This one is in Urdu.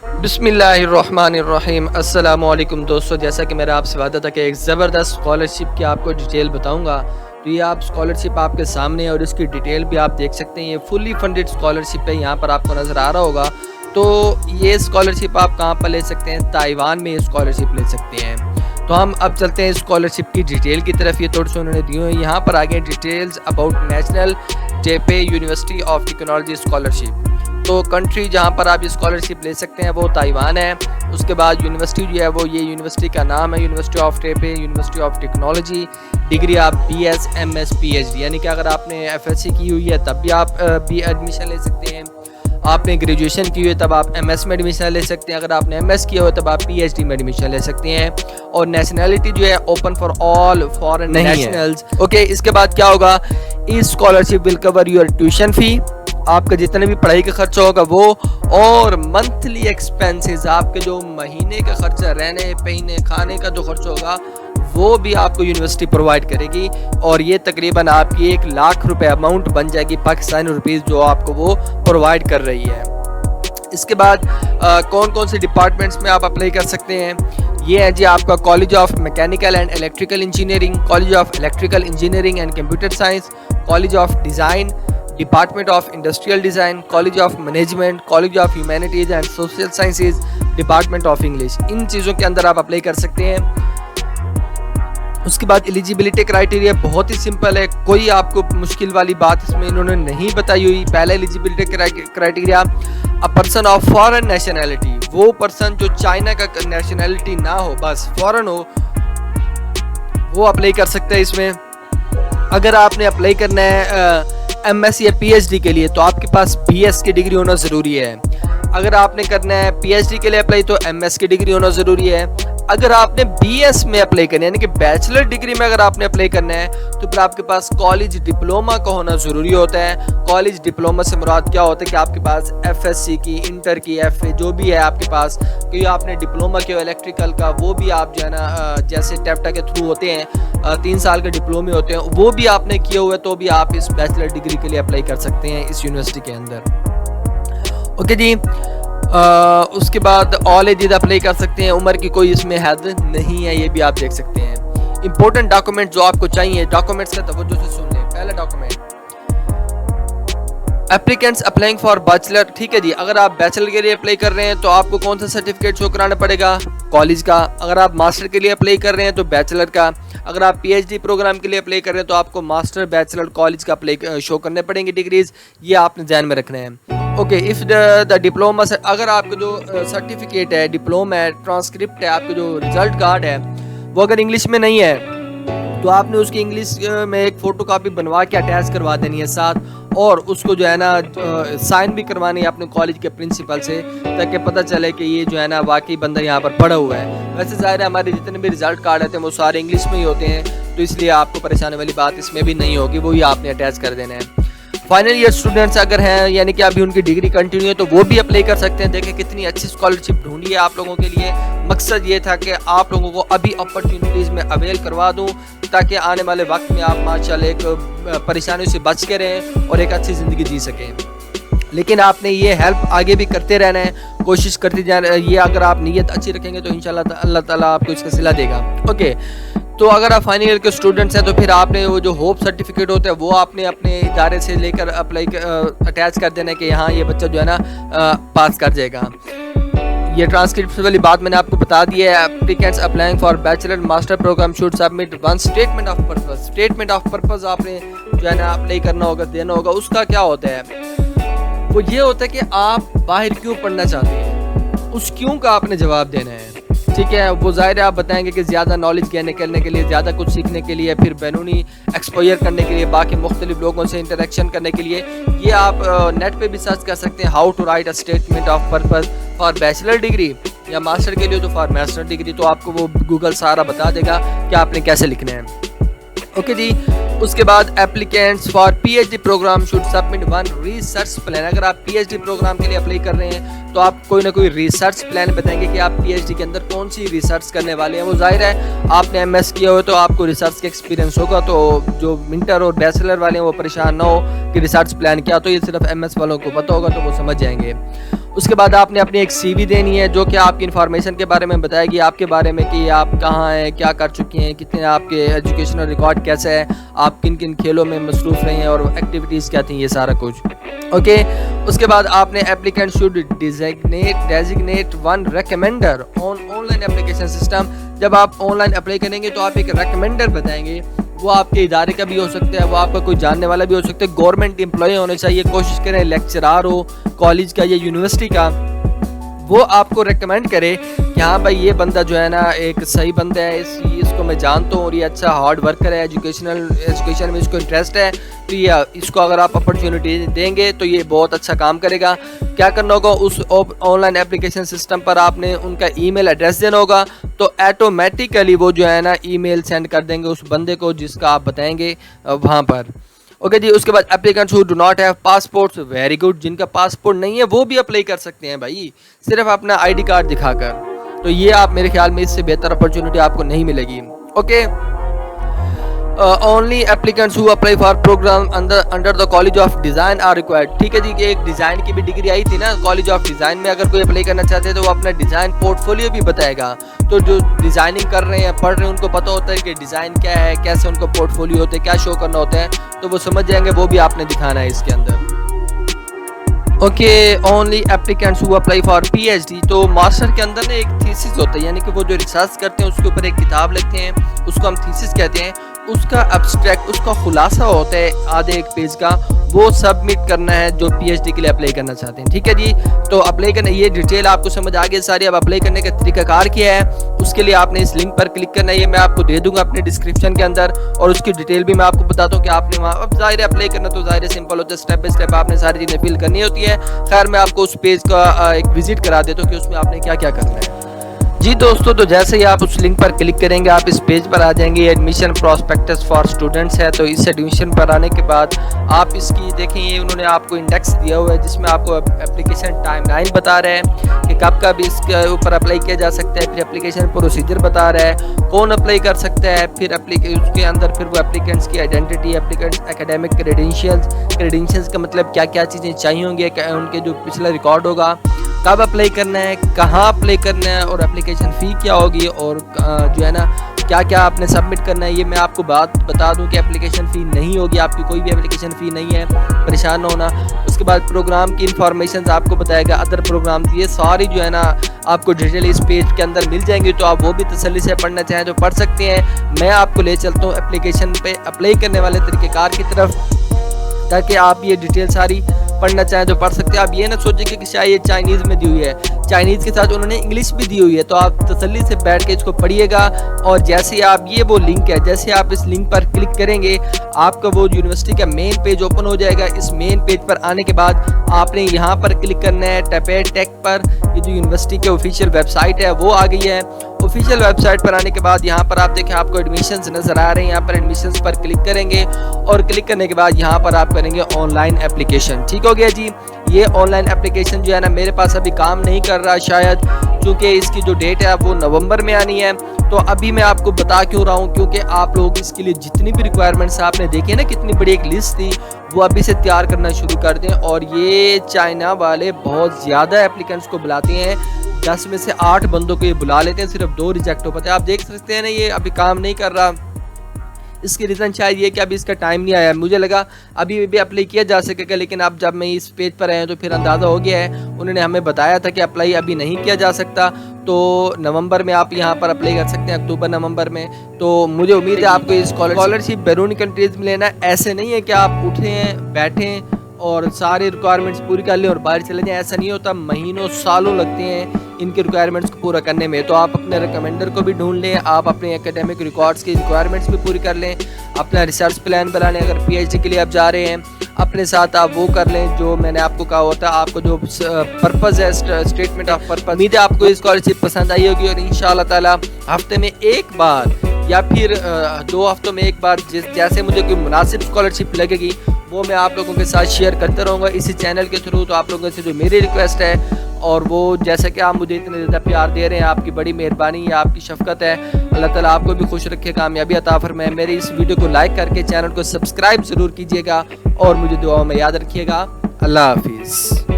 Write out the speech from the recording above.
بسم اللہ الرحمن الرحیم۔ السلام علیکم دوستو، جیسا کہ میرا آپ سے وعدہ تھا کہ ایک زبردست اسکالرشپ کی آپ کو ڈیٹیل بتاؤں گا، تو یہ آپ اسکالرشپ آپ کے سامنے ہے اور اس کی ڈیٹیل بھی آپ دیکھ سکتے ہیں۔ یہ فلی فنڈڈ اسکالرشپ ہے، یہاں پر آپ کو نظر آ رہا ہوگا۔ تو یہ اسکالرشپ آپ کہاں پر لے سکتے ہیں؟ تائیوان میں اسکالرشپ لے سکتے ہیں۔ تو ہم اب چلتے ہیں اسکالرشپ کی ڈیٹیل کی طرف۔ یہ تھوڑے سے انہوں نے دی ہوئی ہیں، یہاں پر آگے details about national Taipei university of technology scholarship. تو کنٹری جہاں پر آپ اسکالرشپ لے سکتے ہیں وہ تائیوان ہے۔ اس کے بعد یونیورسٹی جو ہے وہ یہ یونیورسٹی کا نام ہے university of Taipei university of technology. Degree آپ B S M S P H D, یعنی کہ اگر آپ نے ایف ایس سی کی ہوئی ہے تب بھی آپ بھی ایڈمیشن لے سکتے ہیں۔ آپ نے گریجویشن کی ہوئی ہے تب آپ ایم ایس میں ایڈمیشن لے سکتے ہیں۔ اگر آپ نے ایم ایس کیا ہوا تب آپ پی ایچ ڈی میں ایڈمیشن لے سکتے ہیں۔ اور نیشنلٹی جو ہے open for all foreign nationals. Okay, اس کے بعد کیا ہوگا؟ Scholarship will cover your tuition fee, آپ کا جتنے بھی پڑھائی کا خرچہ ہوگا وہ، اور منتھلی ایکسپینسز، آپ کے جو مہینے کا خرچہ، رہنے پہنے کھانے کا جو خرچہ ہوگا وہ بھی آپ کو یونیورسٹی پرووائڈ کرے گی، اور یہ تقریباً آپ کی 1,00,000 روپے اماؤنٹ بن جائے گی پاکستانی روپیز، جو آپ کو وہ پرووائڈ کر رہی ہے۔ اس کے بعد کون کون سے ڈپارٹمنٹس میں آپ اپلائی کر سکتے ہیں؟ یہ ہے جی آپ کا college of mechanical and electrical engineering, college of electrical engineering and computer science, college of design, department of industrial design, college of management, college of humanities and social sciences, department of English. ان چیزوں کے اندر آپ اپلائی کر سکتے ہیں۔ اس کے بعد ایلیجیبلٹی کرائٹیریا بہت ہی سمپل ہے، کوئی آپ کو مشکل والی بات اس میں انہوں نے نہیں بتائی ہوئی۔ پہلا eligibility criteria, a person of foreign nationality, وہ پرسن جو چائنا کا نیشنلٹی نہ ہو، بس فارن ہو، وہ اپلائی کر سکتے ہیں اس میں۔ اگر آپ نے اپلائی کرنا ہے ایم ایس یا پی ایچ ڈی کے لیے تو آپ کے پاس بی ایس کی ڈگری ہونا ضروری ہے۔ اگر آپ نے کرنا ہے پی ایچ ڈی کے لیے اپلائی تو ایم ایس کی ڈگری ہونا ضروری ہے۔ اگر آپ نے بی ایس میں اپلائی کرنا ہے، یعنی کہ بیچلر ڈگری میں اگر آپ نے اپلائی کرنا ہے تو پھر آپ کے پاس کالج ڈپلوما کا ہونا ضروری ہوتا ہے۔ کالج ڈپلوما سے مراد کیا ہوتا ہے کہ آپ کے پاس ایف ایس سی کی، انٹر کی، ایف اے جو بھی ہے آپ کے پاس، کہ آپ نے ڈپلوما کیا الیکٹریکل کا، وہ بھی آپ جو ہے نا جیسے ٹیپٹا کے تھرو ہوتے ہیں 3 سال کے ڈپلومے ہوتے ہیں، وہ بھی آپ نے کیے ہوئے تو بھی آپ اس بیچلر ڈگری کے لیے اپلائی کر سکتے ہیں اس یونیورسٹی کے اندر۔ اوکے جی، اس کے بعد آل ایجز اپلائی کر سکتے ہیں، عمر کی کوئی اس میں حد نہیں ہے، یہ بھی آپ دیکھ سکتے ہیں۔ امپورٹنٹ ڈاکومنٹ جو آپ کو چاہیے، ڈاکومنٹس کا توجہ سے سن لیں۔ پہلا document, applicants applying for bachelor, ٹھیک ہے جی، اگر آپ بیچلر کے لیے اپلائی کر رہے ہیں تو آپ کو کون سا سرٹیفکیٹ شو کرانا پڑے گا؟ کالج کا۔ اگر آپ ماسٹر کے لیے اپلائی کر رہے ہیں تو بیچلر کا۔ اگر آپ پی ایچ ڈی پروگرام کے لیے اپلائی کر رہے ہیں تو آپ کو ماسٹر، بیچلر، کالج کا اپلائی شو کرنے پڑیں گے ڈگریز، یہ آپ نے ذہن میں رکھنا ہے۔ اوکے، اف دا ڈپلوما، اگر آپ کا جو سرٹیفکیٹ ہے، ڈپلوما ہے، ٹرانسکرپٹ ہے، آپ کا جو رزلٹ کارڈ ہے وہ اگر انگلش میں نہیں ہے تو آپ نے اس کی انگلش میں ایک فوٹو کاپی بنوا کے اٹیچ کروا دینی ہے ساتھ، اور اس کو جو ہے نا سائن بھی کروانی ہے اپنے کالج کے پرنسپل سے، تاکہ پتہ چلے کہ یہ جو ہے نا واقعی بندہ یہاں پر پڑھا ہوا ہے۔ ویسے ظاہر ہے ہمارے جتنے بھی رزلٹ کارڈ رہتے ہیں وہ سارے انگلش میں ہی ہوتے ہیں، تو اس لیے آپ کو پریشانی والی بات اس میں بھی نہیں ہوگی، وہی آپ نے اٹیچ کر دینا ہے۔ فائنل ایئر اسٹوڈنٹس اگر ہیں، یعنی کہ ابھی ان کی ڈگری کنٹینیو ہے، تو وہ بھی اپلائی کر سکتے ہیں۔ دیکھیں کتنی اچھی اسکالرشپ ڈھونڈی ہے آپ لوگوں کے لیے۔ مقصد یہ تھا کہ آپ لوگوں کو ابھی اپرچونیٹیز میں اویل کروا دوں، تاکہ آنے والے وقت میں آپ ماشاءاللہ ایک پریشانیوں سے بچ کے رہیں اور ایک اچھی زندگی جی سکیں۔ لیکن آپ نے یہ ہیلپ آگے بھی کرتے رہنا ہے، کوشش کرتے جانا، یہ اگر آپ نیت اچھی رکھیں گے تو انشاءاللہ اللہ تعالیٰ آپ کو اس کا صلہ دے گا۔ اوکے، تو اگر آپ فائنل ایئر کے اسٹوڈنٹس ہیں تو پھر آپ نے وہ جو ہوپ سرٹیفکیٹ ہوتا ہے وہ آپ نے اپنے ادارے سے لے کر اپلائی اٹیچ کر دینا ہے کہ یہاں یہ بچہ جو ہے نا پاس کر جائے گا۔ یہ ٹرانسکرپٹ والی بات میں نے آپ کو بتا دی ہے۔ Applicants applying for bachelor master programme should submit one statement of purpose. Statement of purpose آپ نے جو ہے نا اپلائی کرنا ہوگا، دینا ہوگا۔ اس کا کیا ہوتا ہے؟ وہ یہ ہوتا ہے کہ آپ باہر کیوں پڑھنا چاہتے ہیں، اس کیوں کا آپ نے جواب دینا ہے، ٹھیک ہے۔ وہ ظاہر ہے آپ بتائیں گے کہ زیادہ نالج گین کرنے کے لیے، زیادہ کچھ سیکھنے کے لیے، پھر بیرونی ایکسپوئر کرنے کے لیے، باقی مختلف لوگوں سے انٹریکشن کرنے کے لیے۔ یہ آپ نیٹ پہ بھی سرچ کر سکتے ہیں، how to write a statement of purpose for bachelor degree, یا ماسٹر کے لیے تو فار ماسٹر ڈگری، تو آپ کو وہ گوگل سارا بتا دے گا کہ آپ نے کیسے لکھنا ہے۔ اوکے جی، اس کے بعد applicants for P H D programme should submit one research plan. اگر آپ پی ایچ ڈی پروگرام کے لیے اپلائی کر رہے ہیں تو آپ کوئی نہ کوئی ریسرچ پلان بتائیں گے کہ آپ پی ایچ ڈی کے اندر کون سی ریسرچ کرنے والے ہیں۔ وہ ظاہر ہے آپ نے ایم ایس کیا ہو تو آپ کو ریسرچ کا ایکسپیرینس ہوگا، تو جو منٹر اور بیچلر والے ہیں وہ پریشان نہ ہو کہ ریسرچ پلان کیا، تو یہ صرف ایم ایس والوں کو پتہ ہوگا تو وہ سمجھ جائیں گے۔ اس کے بعد آپ نے اپنی ایک سی وی دینی ہے جو کہ آپ کی انفارمیشن کے بارے میں بتائے گی، آپ کے بارے میں کہ آپ کہاں ہیں، کیا کر چکے ہیں، کتنے آپ کے ایجوکیشنل ریکارڈ کیسا ہے، آپ کن کن کھیلوں میں مصروف رہے ہیں اور ایکٹیویٹیز کیا تھیں، یہ سارا کچھ اوکے۔ اس کے بعد آپ نے applicant should designate one recommender on line application system. جب آپ آن لائن اپلائی کریں گے تو آپ ایک ریکمینڈر بتائیں گے، وہ آپ کے ادارے کا بھی ہو سکتا ہے، وہ آپ کا کوئی جاننے والا بھی ہو سکتا ہے، گورنمنٹ امپلائی ہونے چاہیے، کوشش کریں لیکچرار ہو کالج کا یا یونیورسٹی کا، وہ آپ کو ریکمینڈ کرے کہ ہاں بھائی یہ بندہ جو ہے نا ایک صحیح بندہ ہے، اس کو میں جانتا ہوں اور یہ اچھا ہارڈ ورکر ہے، ایجوکیشن میں اس کو انٹرسٹ ہے، تو یہ اس کو اگر آپ اپرچونیٹی دیں گے تو یہ بہت اچھا کام کرے گا۔ کیا کرنا ہوگا، اس آن لائن اپلیکیشن سسٹم پر آپ نے ان کا ای میل ایڈریس دینا ہوگا، تو ایٹومیٹیکلی وہ جو ہے نا ای میل سینڈ کر دیں گے اس بندے کو جس کا آپ بتائیں گے وہاں پر اوکے جی۔ اس کے بعد applicants who do not have passports, very good, جن کا پاسپورٹ نہیں ہے وہ بھی اپلائی کر سکتے ہیں بھائی، صرف اپنا آئی ڈی کارڈ دکھا کر، تو یہ آپ میرے خیال میں اس سے بہتر اپرچونیٹی آپ کو نہیں ملے گی okay. only applicants who apply for program under the college of design are required، ٹھیک ہے جی، کہ ایک ڈیزائن کی بھی ڈگری آئی تھی نا کالج آف ڈیزائن میں، اگر کوئی اپلائی کرنا چاہتے ہیں تو وہ اپنا ڈیزائن پورٹ فولیو بھی بتائے گا، تو جو ڈیزائننگ کر رہے ہیں پڑھ رہے ہیں ان کو پتہ ہوتا ہے کہ ڈیزائن کیا ہے، کیسے ان کو پورٹ فولیو ہوتے ہیں، کیا شو کرنا ہوتا ہے، تو وہ سمجھ جائیں گے، وہ بھی آپ نے دکھانا ہے اس کے اندر okay. Only applicants who apply for P H D, تو ماسٹر کے اندر نا ایک تھیسس ہوتا ہے، یعنی کہ وہ جو ریسرچ کرتے ہیں اس کے اوپر ایک کتاب لکھتے ہیں، اس کو ہم تھیسس کہتے ہیں، اس کا ابسٹریکٹ، اس کا خلاصہ ہوتا ہے آدھے ایک پیج کا، وہ سبمٹ کرنا ہے جو پی ایچ ڈی کے لیے اپلائی کرنا چاہتے ہیں، ٹھیک ہے جی۔ تو اپلائی کرنا، یہ ڈیٹیل آپ کو سمجھ آ گئی ساری۔ اب اپلائی کرنے کا طریقہ کار کیا ہے، اس کے لیے آپ نے اس لنک پر کلک کرنا ہے، یہ میں آپ کو دے دوں گا اپنے ڈسکرپشن کے اندر، اور اس کی ڈیٹیل بھی میں آپ کو بتاتا ہوں کہ آپ نے وہاں، اب ظاہر اپلائی کرنا تو ظاہر سمپل ہوتا ہے، اسٹیپ بائی اسٹیپ آپ نے ساری چیزیں فل کرنی ہوتی ہے۔ خیر میں آپ کو اس پیج کا ایک وزٹ کرا دیتا ہوں کہ اس میں آپ نے کیا کیا کرنا ہے جی دوستو۔ تو جیسے ہی آپ اس لنک پر کلک کریں گے آپ اس پیج پر آ جائیں گے، ایڈمیشن پراسپیکٹس فار اسٹوڈنٹس ہے، تو اس ایڈمیشن پر آنے کے بعد آپ اس کی دیکھیں، یہ انہوں نے آپ کو انڈیکس دیا ہوا ہے جس میں آپ کو اپلیکیشن ٹائم لائن بتا رہا ہے کہ کب کب اس کے اوپر اپلائی کیا جا سکتا ہے، پھر اپلیکیشن پروسیجر بتا رہا ہے کون اپلائی کر سکتا ہے، پھر اس کے اندر پھر وہ اپلیکینٹس کی آئیڈینٹی، اپلیکینٹس اکیڈیمک کریڈینشیلز کا مطلب کیا کیا چیزیں چاہیے ہوں گے، ان کے جو پچھلا ریکارڈ ہوگا، کب اپلائی کرنا ہے، کہاں اپلائی کرنا ہے، اور اپلیکیشن فی کیا ہوگی، اور جو ہے نا کیا کیا آپ نے سبمٹ کرنا ہے۔ یہ میں آپ کو بات بتا دوں کہ اپلیکیشن فی نہیں ہوگی، آپ کی کوئی بھی اپلیکیشن فی نہیں ہے، پریشان نہ ہونا۔ اس کے بعد پروگرام کی انفارمیشن آپ کو بتائے گا، ادر پروگرام، یہ ساری جو ہے نا آپ کو ڈیٹیل اس پیج کے اندر مل جائیں گی، تو آپ وہ بھی تسلی سے پڑھنا چاہیں تو پڑھ سکتے ہیں۔ میں آپ کو لے چلتا ہوں اپلیکیشن پہ اپلائی کرنے والے طریقہ کار کی طرف، تاکہ آپ یہ ڈیٹیل ساری پڑھنا چاہیں تو پڑھ سکتے ہیں۔ آپ یہ نہ سوچیں کہ شاید یہ چائنیز میں دی ہوئی ہے، چائنیز کے ساتھ انہوں نے انگلش بھی دی ہوئی ہے، تو آپ تسلی سے بیٹھ کے اس کو پڑھیے گا، اور جیسے آپ، یہ وہ لنک ہے، جیسے آپ اس لنک پر کلک کریں گے آپ کا وہ یونیورسٹی کا مین پیج اوپن ہو جائے گا۔ اس مین پیج پر آنے کے بعد آپ نے یہاں پر کلک کرنا ہے ٹیپیڈ ٹیک پر، یہ جو یونیورسٹی کے آفیشیل ویب سائٹ ہے وہ آ گئی ہے۔ آفیشیل ویب سائٹ پر آنے کے بعد یہاں پر آپ دیکھیں آپ کو ایڈمیشنز نظر آ رہے ہیں، یہاں پر ایڈمیشنز پر کلک کریں گے، اور کلک کرنے کے بعد یہاں پر آپ کریں گے آن لائن اپلیکیشن، ٹھیک ہو گیا جی۔ یہ آن لائن اپلیکیشن جو ہے نا میرے پاس ابھی کام نہیں کر رہا شاید، کیونکہ اس کی جو ڈیٹ ہے وہ نومبر میں آنی ہے، تو ابھی میں آپ کو بتا کیوں رہا ہوں، کیونکہ آپ لوگ اس کے لیے جتنی بھی ریکوائرمنٹس آپ نے دیکھی نا، کتنی بڑی ایک لسٹ تھی، وہ ابھی سے تیار کرنا شروع کر دیں۔ اور یہ چائنا والے بہت زیادہ اپلیکنٹس کو بلاتے ہیں، 10 میں سے 8 بندوں کو یہ بلا لیتے ہیں، صرف 2 ریجیکٹ ہو پاتے ہیں۔ آپ دیکھ سکتے ہیں نا یہ ابھی کام نہیں کر رہا، اس کی ریزن شاید یہ کہ ابھی اس کا ٹائم نہیں آیا، مجھے لگا ابھی بھی اپلائی کیا جا سکے گا، لیکن اب جب میں اس پیج پر آیا تو پھر اندازہ ہو گیا ہے، انہوں نے ہمیں بتایا تھا کہ اپلائی ابھی نہیں کیا جا سکتا، تو نومبر میں آپ یہاں پر اپلائی کر سکتے ہیں، اکتوبر نومبر میں۔ تو مجھے امید ہے آپ کو یہ اسکالرشپ بیرونی کنٹریز میں لینا، ایسے نہیں ہے کہ آپ اٹھیں بیٹھیں اور سارے ریکوائرمنٹس پوری کر لیں اور باہر چلے جائیں، ایسا نہیں ہوتا، مہینوں سالوں لگتے ہیں ان کے ریکوائرمنٹس کو پورا کرنے میں۔ تو آپ اپنے ریکمینڈر کو بھی ڈھونڈ لیں، آپ اپنے اکیڈیمک ریکارڈس کی ریکوائرمنٹس بھی پوری کر لیں، اپنا ریسرچ پلان بنا لیں، اگر پی ایچ ڈی کے لیے آپ جا رہے ہیں اپنے ساتھ آپ وہ کر لیں جو میں نے آپ کو کہا ہوتا ہے، آپ کو جو پرپز ہے، اسٹیٹمنٹ آف پرپز۔ امید ہے آپ کو اسکالرشپ پسند آئی ہوگی، اور انشاءاللہ تعالی ہفتے میں ایک بار یا پھر 2 ہفتوں میں ایک بار جیسے مجھے کوئی مناسب اسکالرشپ لگے گی وہ میں آپ لوگوں کے ساتھ شیئر کرتے رہوں گا اسی چینل کے تھرو۔ تو آپ لوگوں سے جو میری ریکویسٹ ہے، اور وہ جیسا کہ آپ مجھے اتنے زیادہ پیار دے رہے ہیں، آپ کی بڑی مہربانی ہے، آپ کی شفقت ہے، اللہ تعالیٰ آپ کو بھی خوش رکھے، کامیابی عطا فرمائے۔ میری اس ویڈیو کو لائک کر کے چینل کو سبسکرائب ضرور کیجیے گا، اور مجھے دعاؤں میں یاد رکھیے گا۔ اللہ حافظ۔